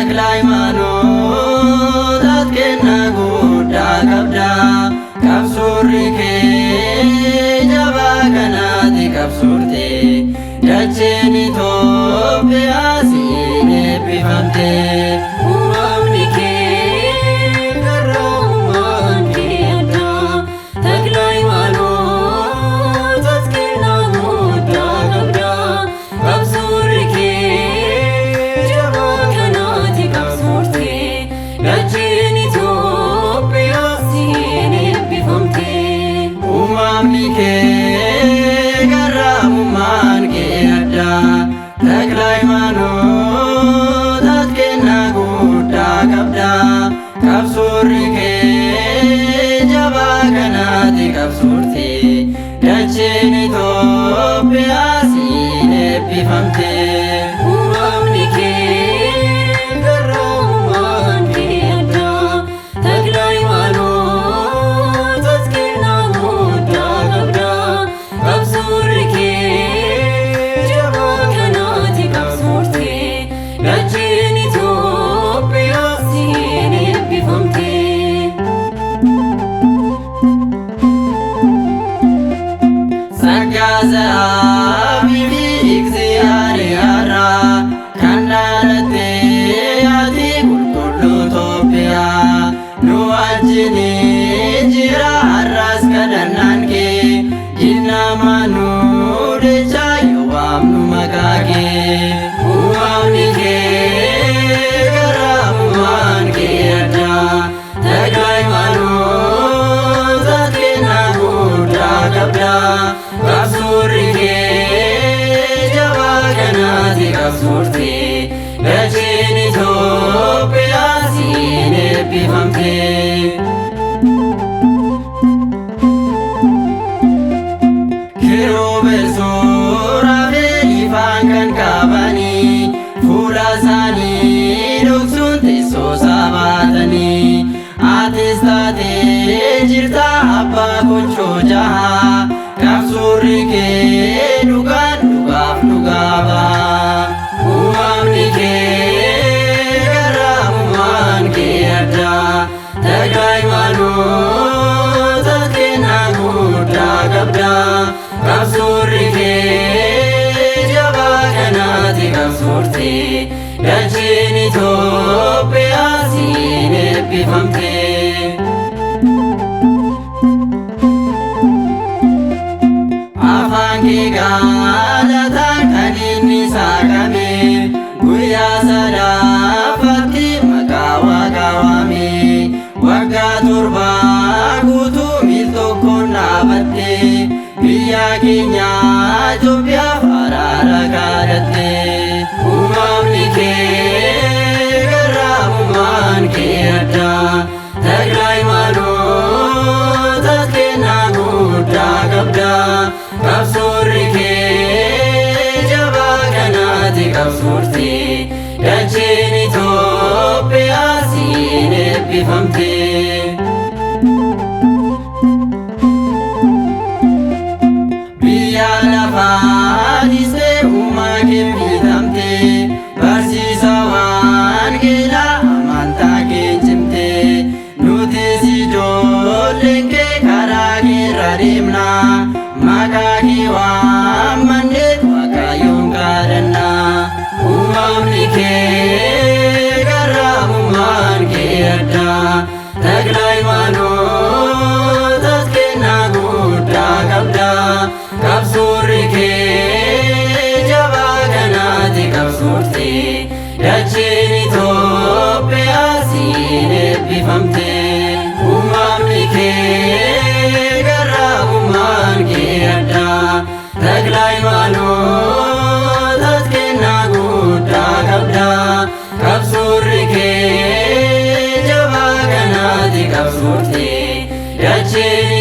ተክለ ሃይማኖት አትኬና ጉዳ ቀብዳ qabsurri kee jabaa kanaati qabsurte dacheen Itoophiyaa siin eebbifamte. Uumamni kee garraamummaan kee addaa Takla Hayimaanoot ati kennaa guddaa qabdaa qabsurri kee jabaa kanaati qabsurte dacheen Itoophiyaa siin eebbifamte. Uumamni kee garraamummaan kee addaa Takla Hayimaanoot ati kennaa guddaa qabdaa qabsurri kee jabaa kanaati qabsurte dacheen Itoophiyaa siin eebbifamte. Uumamni kee garraamummaan kee addaa Takla Hayimaanoot ati kennaa guddaa qabdaa qabsurri kee jabaa kanaati qabsurte dacheen Itoophiyaa siin eebbifamte. Saggaazaabii fi Iግዚአብሔርraa kan dhaalatte ati qulqulluu Itoophiyaa nu wajjin jira har'as kadhannaan kee jinnaama nu dachaa yoo waamnu maqaa kee. Uumamni kee garraamummaan kee addaa Takla Hayimaanoot ati kennaa guddaa qabdaa qabsurri kee jabaa kanaati qabsurte dacheen Itoophiyaa siin eebbifamte. Kiruubeel Suuraafeel ifaan kan qabanii fuula isaanii dhoksuun teessoo isaa baatanii atis taatee jirta abbaa gochoo jahaa qabsurri kee dhugaan dhugaaf dhugaa ba'a. Uumamni kee garraamummaan kee addaa Takla Hayimaanoot ati kennaa guddaa qabdaa qabsurri kee jabaa kanaati qabsurte dacheen Itoophiyaa siin eebbifamte. Afaan kee gaalataan kan inni saaqame guyyaa sadaffatti maqaa Waaqaa waame waggaa 7 guutuu miil tokkoon dhaabatte biyya keenya Itoophiyaaf araara kadhatte. Uumamni kee garraamummaan kee addaa Takla Hayimaanoot ati kennaa guddaa qabdaa qabsurri kee jabaa kanaati qabsurte dacheen Itoophiyaa siin eebbifamte. Biyya lafaa dhiistee uumaa kee miidhamte barsiisa wangeelaa amantaa kee cimte nutis ijoolleen kee karaa keerra deemnaa maqaa kee waammannee Waaqayyoon kadhannaa. Uumamni kee garraamummaan kee addaa Takla Hayimaanoot ati kennaa guddaa qabdaa qabsurri kee jabaa kanaati qabsurte dacheen Itoophiyaa siin eebbifamte. Uumamni kee garraamummaan kee addaa Takla Hayimaanoot ati kennaa guddaa qabdaa qabsurri kee jabaa kanaati qabsurte dacheen